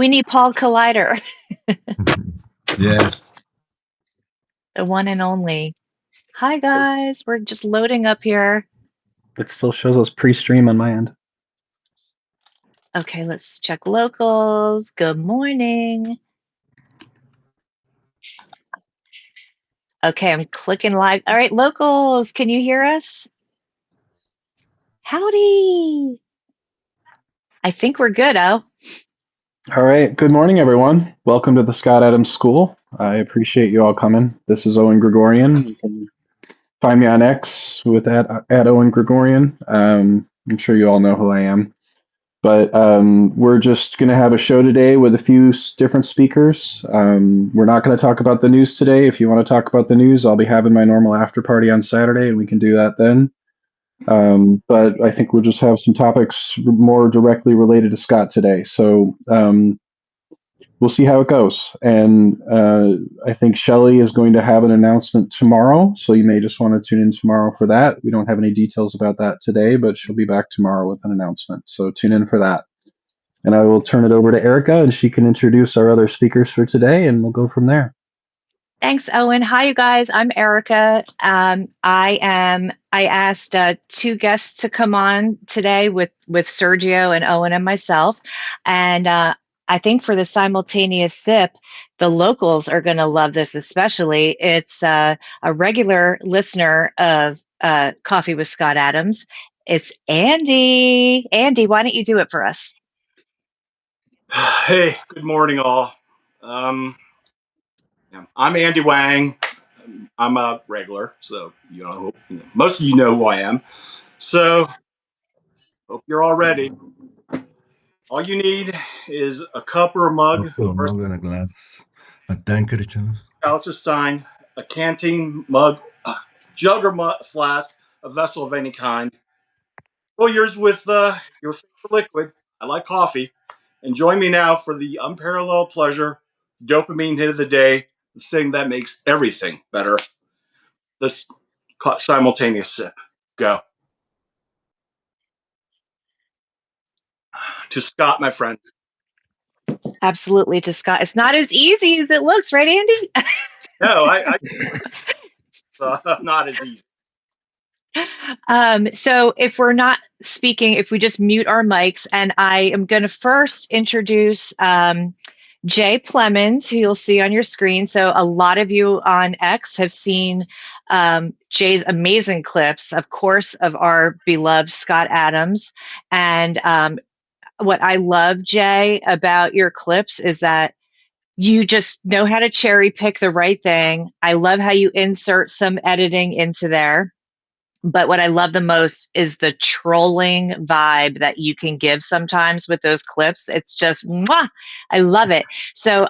We need Paul Collider, Yes. the one and only. Hi, guys. We're just loading up here. It still shows us pre-stream on my end. Okay, let's check locals. Good morning. Okay, I'm clicking live. All right, locals, can you hear us? Howdy. I think we're good, Oh. All right. Good morning, everyone. Welcome to the Scott Adams School. I appreciate you all coming. This is Owen Gregorian. You can find me on X with at Owen Gregorian. I'm sure you all know who I am. But we're just going to have a show today with a few different speakers. We're not going to talk about the news today. If you want to talk about the news, I'll be having my normal after party on Saturday, and we can do that then. But I think we'll just have some topics more directly related to Scott today. So we'll see how it goes. And I think Shelley is going to have an announcement tomorrow, so you may just want to tune in tomorrow for that. We don't have any details about that today, but she'll be back tomorrow with an announcement, so tune in for that. And I will turn it over to Erica, and she can introduce our other speakers for today, and we'll go from there. Thanks, Owen. Hi, you guys. I'm Erica. I asked two guests to come on today with Sergio and Owen and myself. And I think for the simultaneous sip, the locals are going to love this especially. It's a regular listener of Coffee with Scott Adams. It's Andy. Andy, why don't you do it for us? Hey, good morning, all. I'm Andy Wang. I'm a regular, so most of you know who I am. So, hope you're all ready. All you need is a cup or a mug, or a glass, a tankard, a stein, a canteen mug, a jug or flask, a vessel of any kind. Fill yours with your favorite liquid. I like coffee. And join me now for the unparalleled pleasure, dopamine hit of the day, the thing that makes everything better. This simultaneous sip. Go. To Scott, my friend. Absolutely, to Scott. It's not as easy as it looks, right, Andy? No, not as easy. So if we're not speaking, if we just mute our mics, and I am going to first introduce Jay Plemons, who you'll see on your screen. So a lot of you on X have seen Jay's amazing clips, of course, of our beloved Scott Adams. And what I love, Jay, about your clips is that you just know how to cherry pick the right thing. I love how you insert some editing into there. But what I love the most is the trolling vibe that you can give sometimes with those clips. It's just, mwah, I love it. So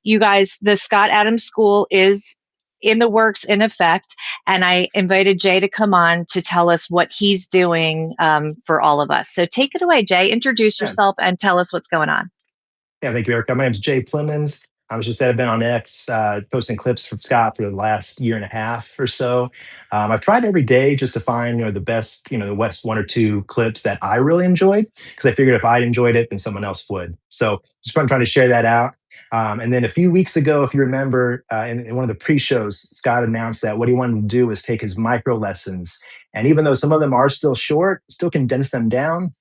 you guys, the Scott Adams School is in the works, in effect. And I invited Jay to come on to tell us what he's doing for all of us. So take it away, Jay. Introduce yourself and tell us what's going on. Yeah, thank you, Erica. My name is Jay Plemons. I was just said I've been on X posting clips from Scott for the last year and a half or so. I've tried every day just to find the best, the best one or two clips that I really enjoyed, because I figured if I enjoyed it, then someone else would. So just trying to share that out. And then a few weeks ago, if you remember, in one of the pre-shows, Scott announced that what he wanted to do was take his micro lessons. And even though some of them are still short, still condense them down.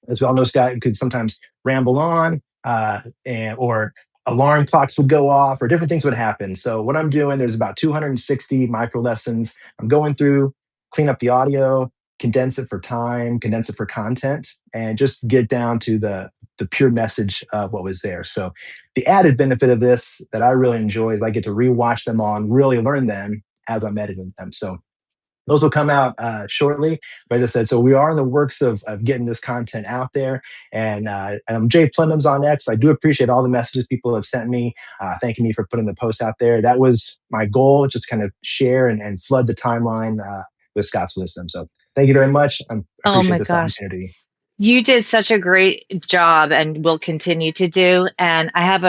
As we all know, Scott could sometimes ramble on, or alarm clocks would go off, or different things would happen. So what I'm doing, there's about 260 micro lessons. I'm going through, clean up the audio, condense it for time, condense it for content, and just get down to the pure message of what was there. So the added benefit of this that I really enjoy is I get to rewatch them all and really learn them as I'm editing them. So those will come out shortly. But as I said, so we are in the works of getting this content out there. And I'm Jay Plemons on X. I do appreciate all the messages people have sent me, thanking me for putting the post out there. That was my goal, just kind of share and flood the timeline with Scott's wisdom. So thank you very much. I appreciate this opportunity. You did such a great job, and will continue to do. And I have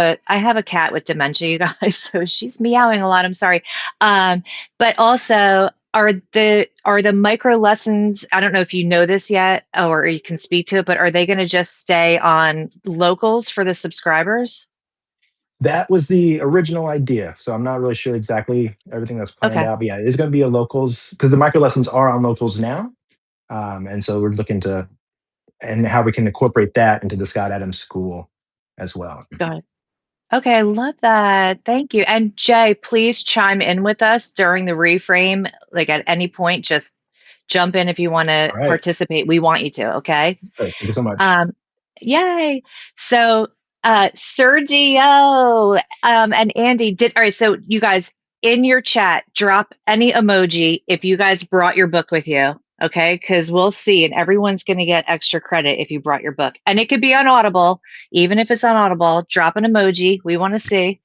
a cat with dementia, you guys, so she's meowing a lot. I'm sorry, but also are the micro lessons, I don't know if you know this yet or you can speak to it, but are they going to just stay on locals for the subscribers? That was the original idea. So I'm not really sure exactly everything that's planned Okay. out. But yeah, it's going to be a locals because the micro lessons are on locals now. And so we're looking to and how we can incorporate that into the Scott Adams School as well. Got it. Okay, I love that. Thank you. And Jay, please chime in with us during the reframe. Like at any point, just jump in if you want to All right. participate. We want you to, okay? Thank you so much. Yay. So Sergio and Andy did all right. So you guys in your chat, drop any emoji if you guys brought your book with you. Okay, because we'll see, and everyone's going to get extra credit if you brought your book. And it could be on Audible, even if it's on Audible, drop an emoji. We want to see.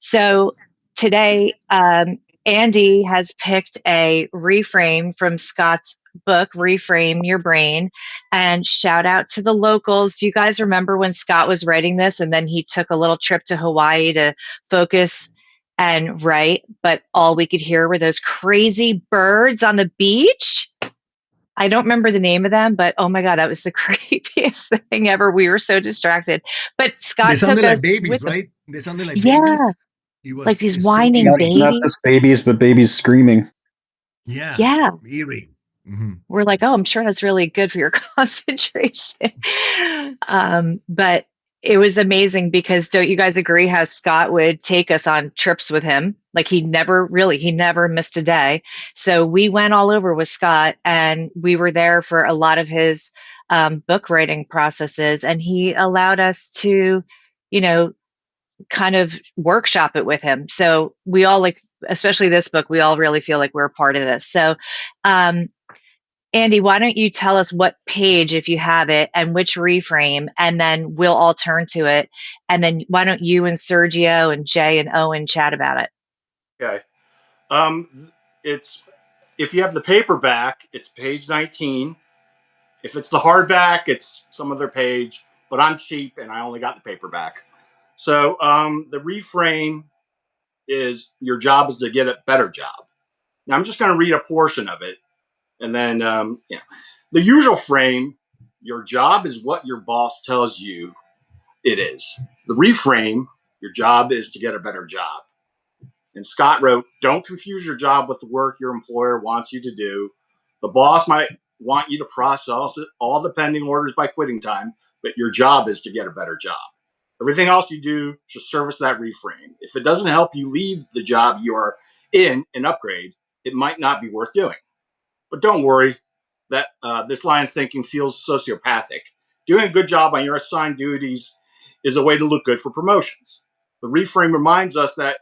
So today, Andy has picked a reframe from Scott's book, Reframe Your Brain. And shout out to the locals. You guys remember when Scott was writing this and then he took a little trip to Hawaii to focus and write, but all we could hear were those crazy birds on the beach? I don't remember the name of them, but oh my God, that was the creepiest thing ever. We were so distracted. But They Scott took sounded like us babies, with him. right? They sounded like Yeah, babies. like these It's so whining Not, eerie. not babies. just babies, but babies screaming. Yeah, Yeah. eerie. Mhm. We're like, oh, I'm sure that's really good for your concentration. But it was amazing because don't you guys agree how Scott would take us on trips with him? Like he never missed a day. So we went all over with Scott and we were there for a lot of his book writing processes. And he allowed us to, you know, kind of workshop it with him. So we all like, especially this book, we all really feel like we're a part of this. So, Andy, why don't you tell us what page, if you have it, and which reframe, and then we'll all turn to it. And then why don't you and Sergio and Jay and Owen chat about it? Okay. It's if you have the paperback, it's page 19. If it's the hardback, it's some other page. But I'm cheap and I only got the paperback. So the reframe is your job is to get a better job. Now I'm just going to read a portion of it, and then the usual frame. Your job is what your boss tells you it is. The reframe. Your job is to get a better job. And Scott wrote, don't confuse your job with the work your employer wants you to do. The boss might want you to process all the pending orders by quitting time, but your job is to get a better job. Everything else you do should service that reframe. If it doesn't help you leave the job you are in and upgrade, it might not be worth doing. But don't worry that this line of thinking feels sociopathic. Doing a good job on your assigned duties is a way to look good for promotions. The reframe reminds us that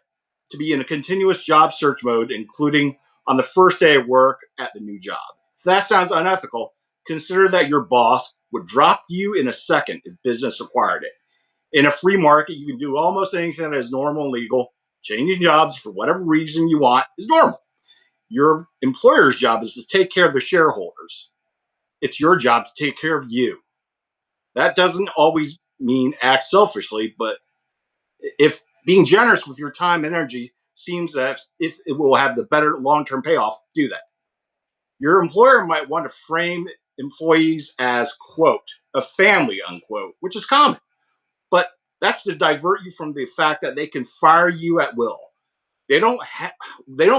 to be in a continuous job search mode, including on the first day of work at the new job. If that sounds unethical, consider that your boss would drop you in a second if business required it. In a free market, you can do almost anything that is normal and legal. Changing jobs for whatever reason you want is normal. Your employer's job is to take care of the shareholders. It's your job to take care of you. That doesn't always mean act selfishly, but if being generous with your time and energy seems as if it will have the better long-term payoff, do that. Your employer might want to frame employees as, quote, a family, unquote, which is common. But that's to divert you from the fact that they can fire you at will. They don't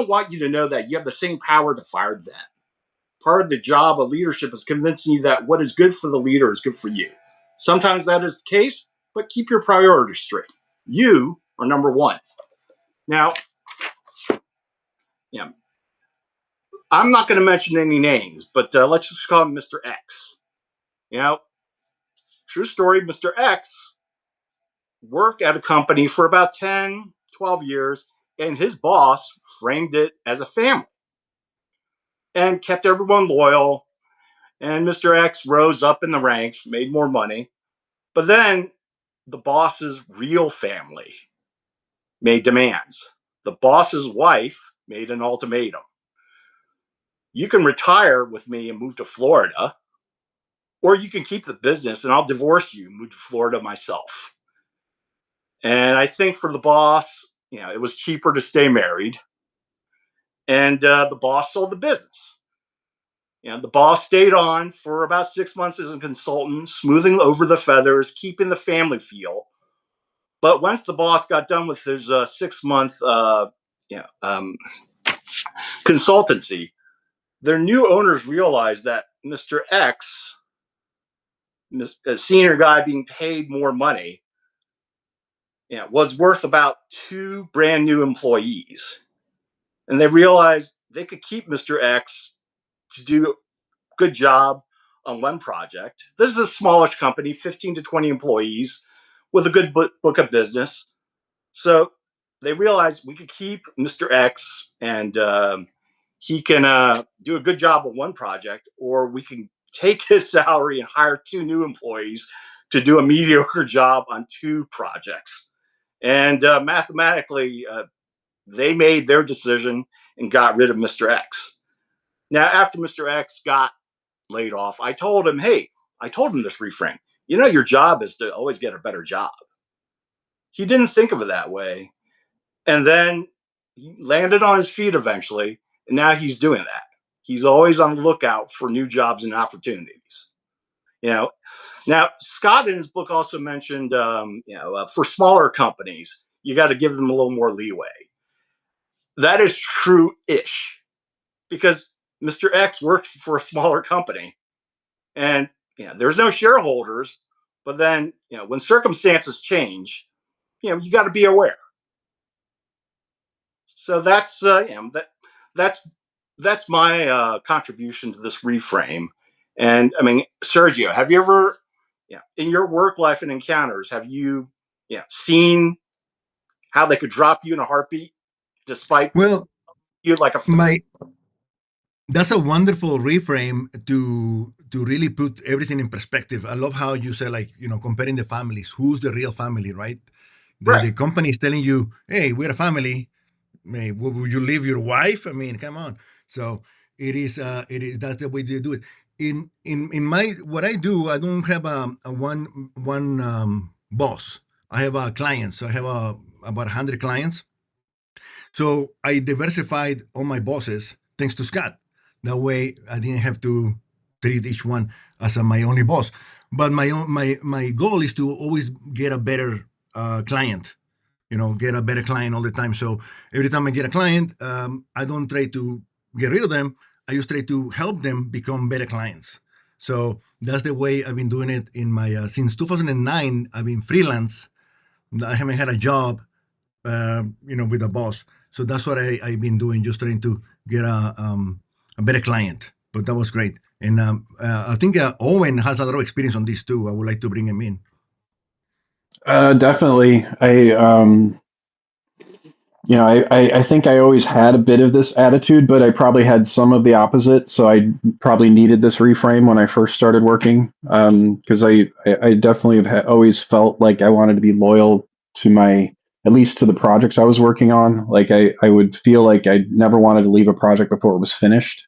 want you to know that you have the same power to fire them. Part of the job of leadership is convincing you that what is good for the leader is good for you. Sometimes that is the case, but keep your priorities straight. You are number one. Now, yeah, I'm not going to mention any names, but let's just call him Mr. X. You know, true story, Mr. X worked at a company for about 10, 12 years, and his boss framed it as a family and kept everyone loyal. And Mr. X rose up in the ranks, made more money. But then the boss's real family made demands. The boss's wife made an ultimatum. You can retire with me and move to Florida, or you can keep the business and I'll divorce you and move to Florida myself. And I think for the boss, it was cheaper to stay married. and the boss sold the business. The boss stayed on for about 6 months as a consultant, smoothing over the feathers, keeping the family feel. But once the boss got done with his 6-month consultancy, their new owners realized that Mr. X, a senior guy being paid more money, was worth about 2 brand new employees. And they realized they could keep Mr. X to do a good job on one project. This is a smallish company, 15 to 20 employees, with a good book of business. So they realized we could keep Mr. X and he can do a good job on one project, or we can take his salary and hire 2 new employees to do a mediocre job on 2 projects. And mathematically, they made their decision and got rid of Mr. X. Now, after Mr. X got laid off, I told him this reframe. Your job is to always get a better job. He didn't think of it that way. And then he landed on his feet eventually, and now he's doing that. He's always on the lookout for new jobs and opportunities. Now Scott in his book also mentioned, for smaller companies, you got to give them a little more leeway. That is true-ish, because Mr. X worked for a smaller company, and there's no shareholders. But then, when circumstances change, you got to be aware. So that's that's my contribution to this reframe. And I mean, Sergio, have you ever, in your work life and encounters, have you, seen how they could drop you in a heartbeat, despite you like a that's a wonderful reframe to really put everything in perspective. I love how you say, like, comparing the families. Who's the real family, right? The company is telling you, hey, we're a family. Hey, will you leave your wife? I mean, come on. So it is that's the way they do it. In my what I do, I don't have a one boss. I have clients. So I have about 100 clients. So I diversified all my bosses thanks to Scott. That way I didn't have to treat each one as my only boss. But my goal is to always get a better client. Get a better client all the time. So every time I get a client, I don't try to get rid of them. I just try to help them become better clients. So that's the way I've been doing it in my since 2009. I've been freelance. I haven't had a job, with a boss. So that's what I've been doing, just trying to get a better client. But that was great. And I think Owen has a lot of experience on this too. I would like to bring him in. Definitely. I think I always had a bit of this attitude, but I probably had some of the opposite. So I probably needed this reframe when I first started working, because I definitely have always felt like I wanted to be loyal to at least to the projects I was working on. Like I would feel like I never wanted to leave a project before it was finished.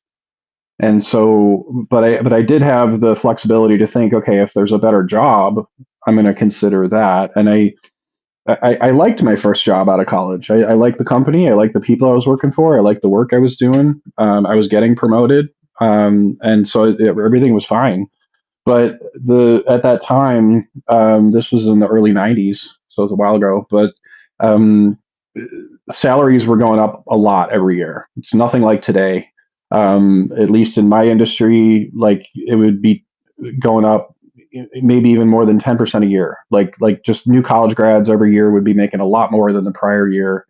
And so, but I did have the flexibility to think, okay, if there's a better job, I'm going to consider that. And I liked my first job out of college. I liked the company. I liked the people I was working for. I liked the work I was doing. I was getting promoted. And so everything was fine. But at that time, this was in the early 90s, so it was a while ago, but salaries were going up a lot every year. It's nothing like today. At least in my industry, like it would be going up maybe even more than 10% a year. Like just new college grads every year would be making a lot more than the prior year.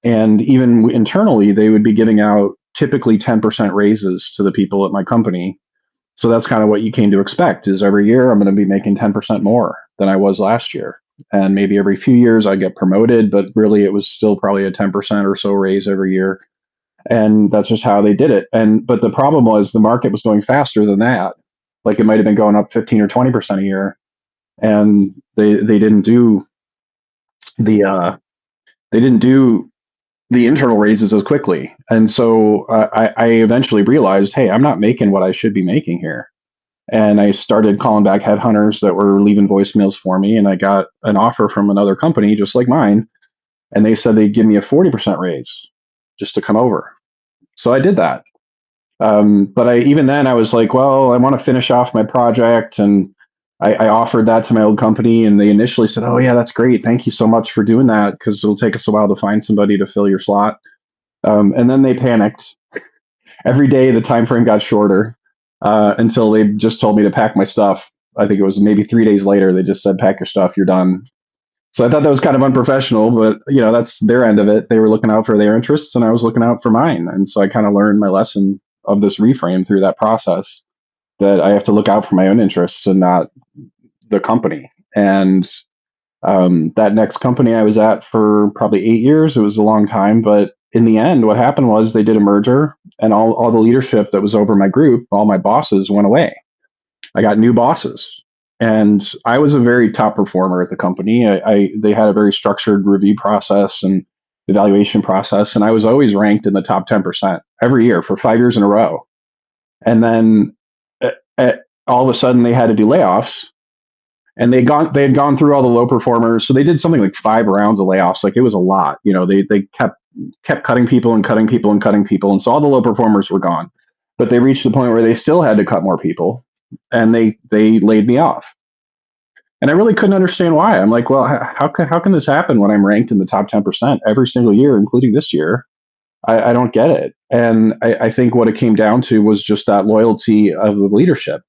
And even internally, they would be giving out typically 10% raises to the people at my company. So that's kind of what you came to expect, is every year I'm going to be making 10% more than I was last year. And maybe every few years I get promoted, but really it was still probably a 10% or so raise every year. And that's just how they did it. But the problem was the market was going faster than that. Like it might have been going up 15 or 20% a year. And they didn't do the internal raises as quickly. And so I eventually realized, hey, I'm not making what I should be making here. And I started calling back headhunters that were leaving voicemails for me. And I got an offer from another company just like mine. And they said they'd give me a 40% raise just to come over. So I did that. But even then I was like, well, I want to finish off my project, and I offered that to my old company, and they initially said, oh yeah, that's great. Thank you so much for doing that, because it'll take us a while to find somebody to fill your slot. And then they panicked. Every day the time frame got shorter, until they just told me to pack my stuff. I think it was maybe 3 days later, they just said, pack your stuff, you're done. So I thought that was kind of unprofessional, but that's their end of it. They were looking out for their interests, and I was looking out for mine. And so I kind of learned my lesson of this reframe through that process, that I have to look out for my own interests and not the company. And that next company I was at for probably 8 years, it was a long time, but in the end, what happened was they did a merger, and all the leadership that was over my group, all my bosses went away. I got new bosses, and I was a very top performer at the company. They had a very structured review process and evaluation process, and I was always ranked in the top 10% every year for 5 years in a row. And then all of a sudden they had to do layoffs, and they had gone through all the low performers. So they did something like 5 rounds of layoffs. Like, it was a lot. They kept cutting people and cutting people and cutting people, and so all the low performers were gone. But they reached the point where they still had to cut more people, and they laid me off. And I really couldn't understand why. I'm like, well, how can this happen when I'm ranked in the top 10% every single year, including this year? I don't get it. And I think what it came down to was just that loyalty of the leadership.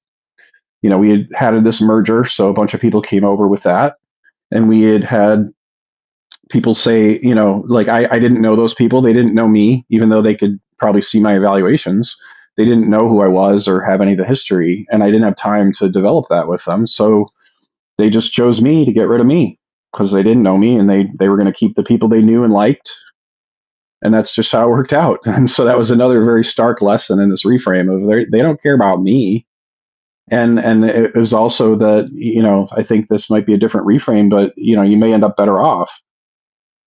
We had this merger, so a bunch of people came over with that, and we had people say, like, I didn't know those people. They didn't know me, even though they could probably see my evaluations. They didn't know who I was or have any of the history, and I didn't have time to develop that with them. So they just chose me to get rid of me, because they didn't know me, and they were going to keep the people they knew and liked. And that's just how it worked out. And so that was another very stark lesson in this reframe of they don't care about me. And it was also that, I think this might be a different reframe, but you may end up better off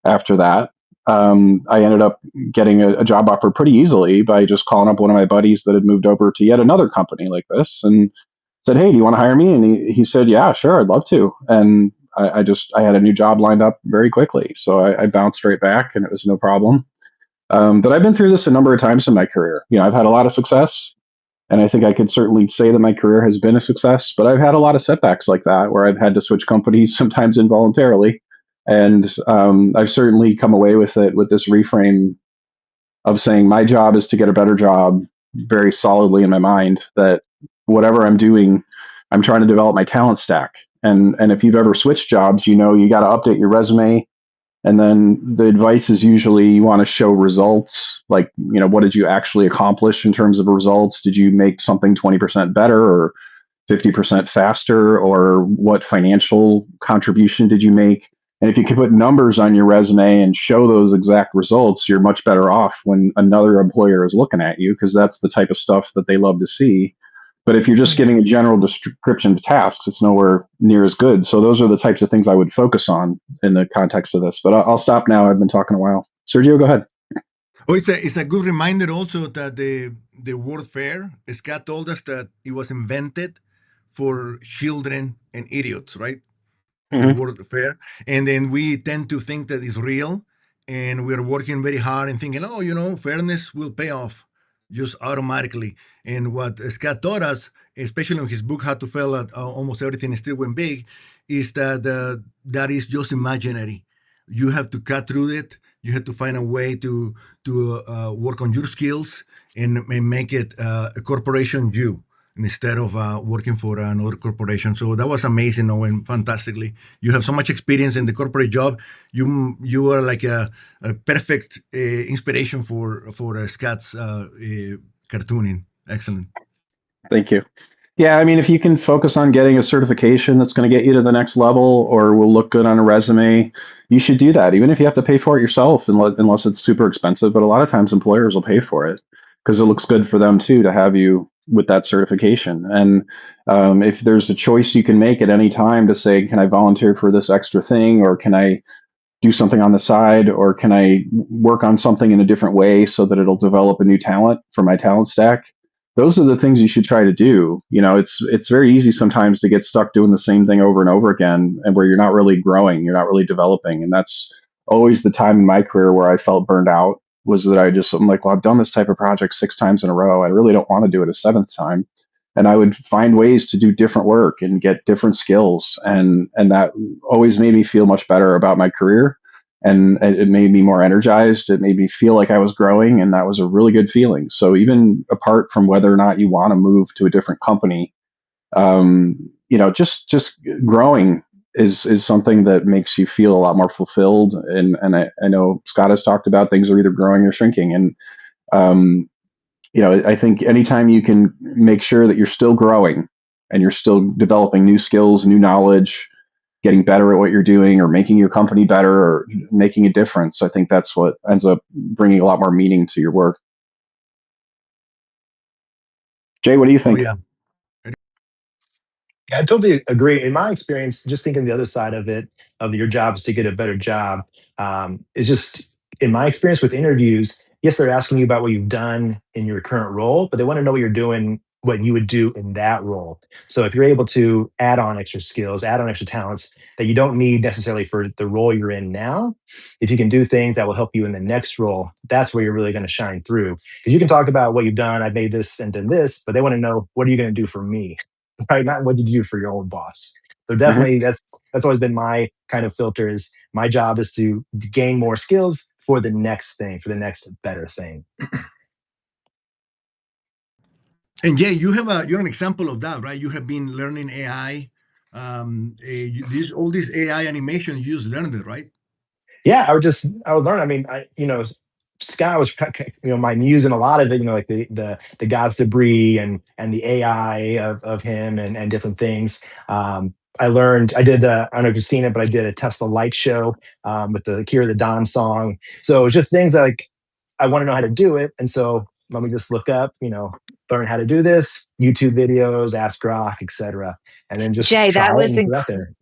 after that. I ended up getting a job offer pretty easily by just calling up one of my buddies that had moved over to yet another company like this, and said, hey, do you want to hire me? And he said, yeah, sure, I'd love to. And I had a new job lined up very quickly. So I bounced right back, and it was no problem. But I've been through this a number of times in my career. I've had a lot of success, and I think I could certainly say that my career has been a success, but I've had a lot of setbacks like that, where I've had to switch companies, sometimes involuntarily. And I've certainly come away with it, with this reframe of saying my job is to get a better job, very solidly in my mind, that whatever I'm doing, I'm trying to develop my talent stack. And if you've ever switched jobs, you got to update your resume. And then the advice is usually you want to show results, like, what did you actually accomplish in terms of results? Did you make something 20% better or 50% faster? Or what financial contribution did you make? And if you can put numbers on your resume and show those exact results, you're much better off when another employer is looking at you, because that's the type of stuff that they love to see. But if you're just giving a general description of tasks, it's nowhere near as good. So those are the types of things I would focus on in the context of this. But I'll stop now. I've been talking a while. Sergio, go ahead. Oh, it's a good reminder also that the word fair, Scott told us that it was invented for children and idiots, right? The word fair. And then we tend to think that it's real, and we're working very hard and thinking, oh, fairness will pay off just automatically. And what Scott taught us, especially in his book, How to Fail at Almost Everything and Still Win Big, is that that is just imaginary. You have to cut through it. You have to find a way to work on your skills and make it a corporation you, instead of working for another corporation. So that was amazing, Owen, fantastically. You have so much experience in the corporate job. You are like a perfect inspiration for Scott's cartooning. Excellent. Thank you. Yeah, I mean, if you can focus on getting a certification that's going to get you to the next level or will look good on a resume, you should do that, even if you have to pay for it yourself, unless it's super expensive. But a lot of times employers will pay for it because it looks good for them too to have you with that certification. And if there's a choice you can make at any time to say, can I volunteer for this extra thing, or can I do something on the side, or can I work on something in a different way so that it'll develop a new talent for my talent stack? Those are the things you should try to do. It's very easy sometimes to get stuck doing the same thing over and over again, and where you're not really growing, you're not really developing. And that's always the time in my career where I felt burned out, was that I'm like, well, I've done this type of project 6 times in a row. I really don't want to do it a 7th time. And I would find ways to do different work and get different skills. And that always made me feel much better about my career. And it made me more energized. It made me feel like I was growing, and that was a really good feeling. So even apart from whether or not you want to move to a different company, just growing is something that makes you feel a lot more fulfilled. And I know Scott has talked about things are either growing or shrinking. And I think anytime you can make sure that you're still growing and you're still developing new skills, new knowledge, getting better at what you're doing, or making your company better, or making a difference, I think that's what ends up bringing a lot more meaning to your work. Jay, what do you think? Oh, yeah. Yeah, I totally agree. In my experience, just thinking the other side of it, of your job is to get a better job, is just in my experience with interviews. Yes, they're asking you about what you've done in your current role, but they want to know what you're doing, what you would do in that role. So if you're able to add on extra skills, add on extra talents that you don't need necessarily for the role you're in now, if you can do things that will help you in the next role, that's where you're really going to shine through. Because you can talk about what you've done, I've made this and done this, but they want to know, what are you going to do for me? Right? Not what did you do for your old boss. So definitely that's always been my kind of filter. Is my job is to gain more skills for the next thing, for the next better thing. And yeah, you're an example of that, right? You have been learning AI. All these AI animations, you just learned it, right? Yeah, I would learn. I mean, Scott was my muse in a lot of it. Like the God's debris and the AI of him and different things. I learned. I did. I don't know if you've seen it, but I did a Tesla light show with the Kira the Dawn song. So it's just things like I want to know how to do it, and so let me just look up. Learn how to do this. YouTube videos, Ask Grok, etc., and then just Jay, try that it was and put it out there.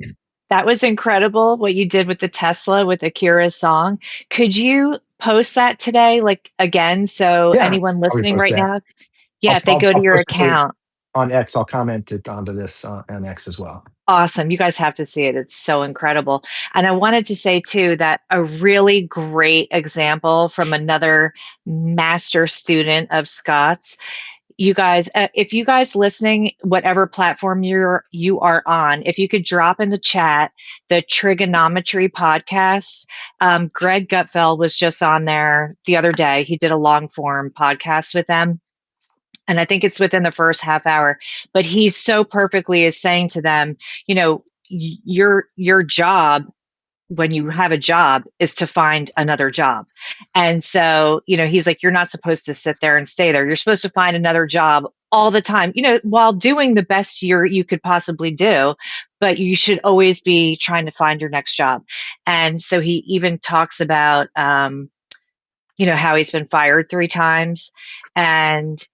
that was incredible what you did with the Tesla with Akira's song. Could you post that today, like again, so Yeah, anyone I'll listening repost right that. now, yeah, if they go to I'll your post it account, on X. I'll comment it onto this on X as well. awesome. You guys have to see it. It's so incredible. And I wanted to say too that a really great example from another master student of Scott's. You guys, if you guys listening, whatever platform you are on, if you could drop in the chat the trigonometry podcast. Greg Gutfeld was just on there the other day. He did a long form podcast with them, and I think it's within the first half hour. But he so perfectly is saying to them, your job when you have a job is to find another job. And so, he's like, you're not supposed to sit there and stay there. You're supposed to find another job all the time, while doing the best you could possibly do, but you should always be trying to find your next job. And so he even talks about, how he's been fired 3 times. And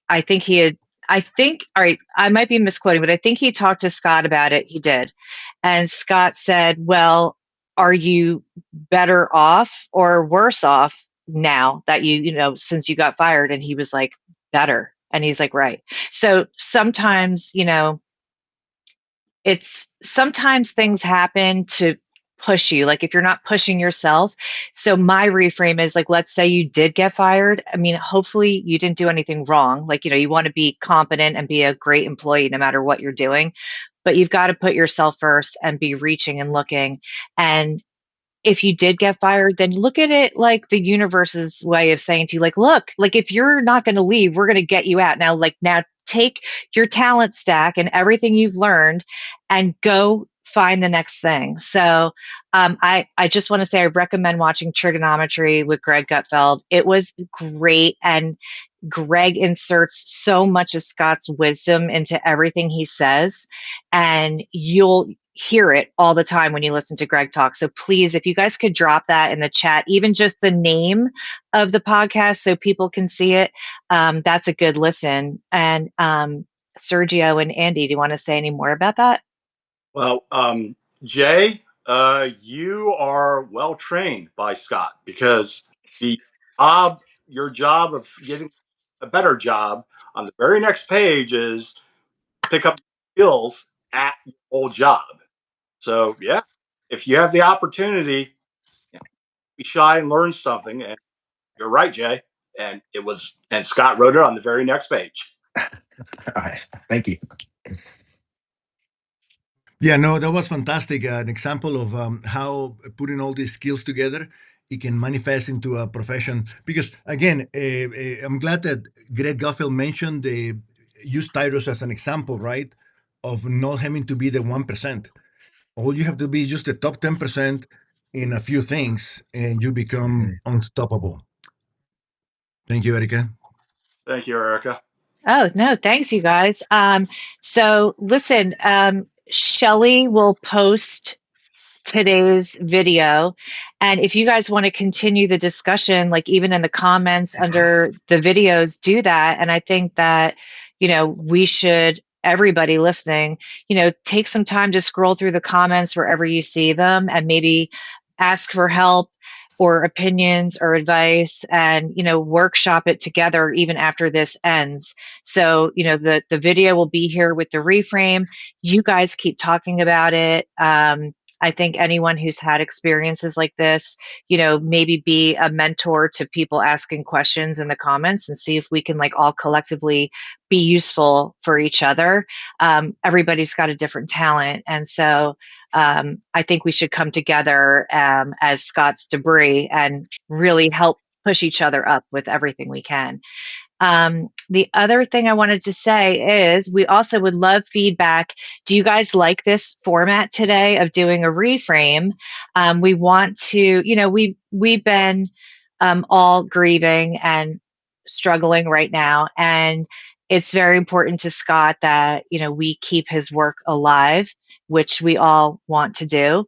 I think all right, I might be misquoting, but I think he talked to Scott about it. He did. And Scott said, well, are you better off or worse off now that since you got fired? And he was like, better. And he's like, right. So sometimes, sometimes things happen to push you, like if you're not pushing yourself. So my reframe is like, let's say you did get fired. I mean, hopefully you didn't do anything wrong. Like, you want to be competent and be a great employee no matter what you're doing, but you've got to put yourself first and be reaching and looking. And if you did get fired, then look at it like the universe's way of saying to you, like, look, like if you're not going to leave, we're going to get you out. Now take your talent stack and everything you've learned and go find the next thing. So I just want to say I recommend watching Trigonometry with Greg Gutfeld. It was great. And Greg inserts so much of Scott's wisdom into everything he says, and you'll hear it all the time when you listen to Greg talk. So please, if you guys could drop that in the chat, even just the name of the podcast so people can see it, that's a good listen. And Sergio and Andy, do you want to say any more about that? Well, Jay, you are well trained by Scott, because your job of getting a better job on the very next page is pick up skills at your old job. So yeah, if you have the opportunity, be shy and learn something. And You're right, Jay. And Scott wrote it on the very next page. All right. Thank you. Yeah, no, that was fantastic. An example of how putting all these skills together, it can manifest into a profession. Because again, I'm glad that Greg Guffield mentioned the use titles as an example, right? Of not having to be the 1%. All you have to be just the top 10% in a few things, and you become unstoppable. Thank you, Erica. Thank you, Erica. Oh, no, thanks, you guys. So listen, Shelly will post today's video. And if you guys want to continue the discussion, like even in the comments under the videos, do that. And I think that, we should, everybody listening, take some time to scroll through the comments wherever you see them and maybe ask for help or opinions or advice and, workshop it together even after this ends. So, the video will be here with the reframe. You guys keep talking about it. I think anyone who's had experiences like this, maybe be a mentor to people asking questions in the comments and see if we can all collectively be useful for each other. Everybody's got a different talent. And so I think we should come together as Scott's debris and really help push each other up with everything we can. The other thing I wanted to say is we also would love feedback. Do you guys like this format today of doing a reframe? We want to, we've been all grieving and struggling right now. And it's very important to Scott that, we keep his work alive, which we all want to do.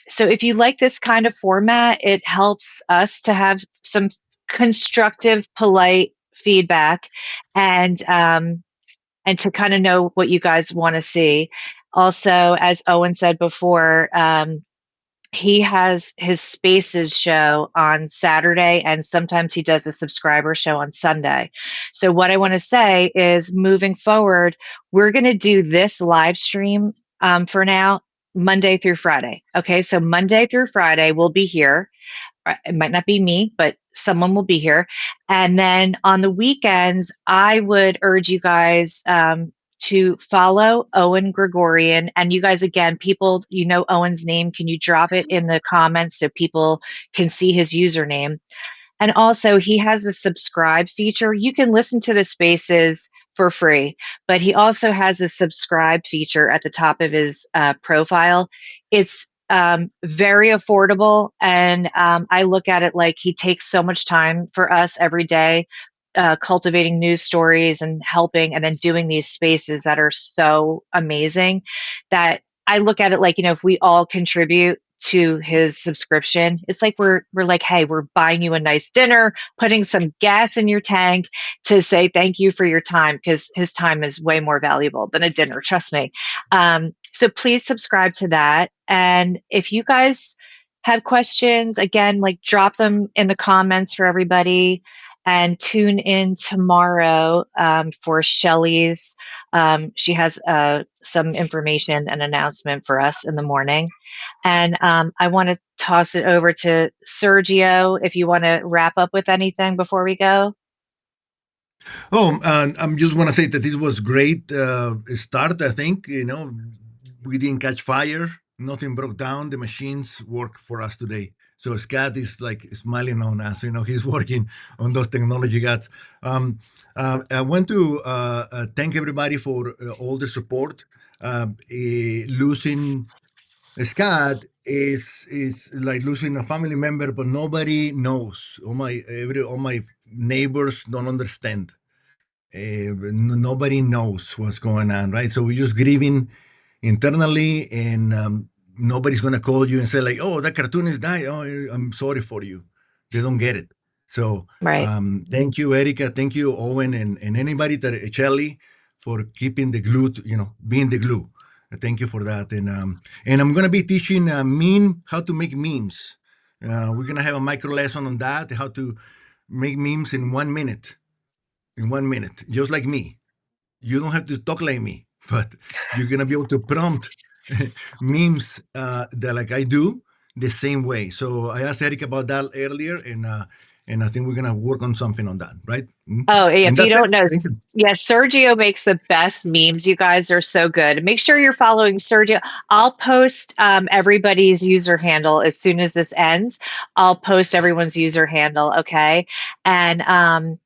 So if you like this kind of format, it helps us to have some constructive, polite feedback and to kind of know what you guys want to see. Also, as Owen said before, he has his Spaces show on Saturday, and sometimes he does a subscriber show on Sunday. So what I want to say is moving forward, we're going to do this live stream for now, Monday through Friday. Okay, so Monday through Friday, we'll be here. It might not be me, but someone will be here. And then on the weekends, I would urge you guys to follow Owen Gregorian. And you guys, again, people, Owen's name. Can you drop it in the comments so people can see his username? And also, he has a subscribe feature. You can listen to the Spaces for free, but he also has a subscribe feature at the top of his profile. It's very affordable. And I look at it like he takes so much time for us every day, cultivating news stories and helping, and then doing these spaces that are so amazing that I look at it like, if we all contribute to his subscription, it's like we're like, hey, we're buying you a nice dinner, putting some gas in your tank to say thank you for your time, because his time is way more valuable than a dinner, trust me. So please subscribe to that. And if you guys have questions, again, drop them in the comments for everybody, and tune in tomorrow for Shelly's. She has some information and announcement for us in the morning. And I want to toss it over to Sergio if you want to wrap up with anything before we go. Oh, I just want to say that this was great start. I think we didn't catch fire, nothing broke down. The machines work for us today. So Scott is smiling on us. He's working on those technology guts. I want to thank everybody for all the support. Losing Scott is like losing a family member, but nobody knows. All my neighbors don't understand. Nobody knows what's going on, right? So we're just grieving internally, and nobody's gonna call you and say like, "Oh, that cartoonist died. Oh, I'm sorry for you." They don't get it. So Right. thank you, Erica. Thank you, Owen, and anybody that Shelly for keeping the glue. Being the glue. Thank you for that. And I'm gonna be teaching how to make memes. We're gonna have a micro lesson on that, how to make memes in 1 minute. In 1 minute, just like me. You don't have to talk like me, but you're gonna be able to prompt memes that like I do the same way. So I asked Eric about that earlier, and I think we're gonna work on something on that, right? Oh, if you don't know, Thank you. yes, Sergio makes the best memes. You guys are so good. Make sure you're following Sergio. I'll post everybody's user handle as soon as this ends. I'll post everyone's user handle, okay? And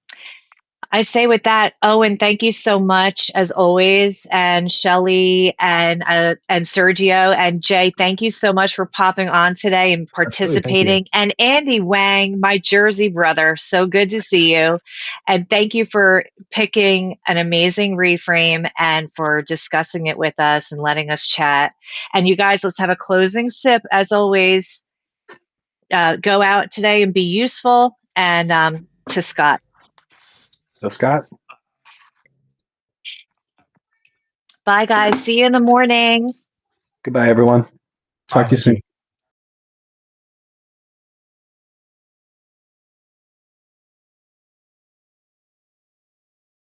I say with that, Owen, thank you so much as always, and Shelly and Sergio and Jay, thank you so much for popping on today and Absolutely, thank you. participating. And Andy Wang, my Jersey brother, so good to see you. And thank you for picking an amazing reframe and for discussing it with us and letting us chat. And you guys, let's have a closing sip. As always, go out today and be useful. And to Scott. So Scott. Bye, guys. See you in the morning. Goodbye, everyone. Talk to you soon.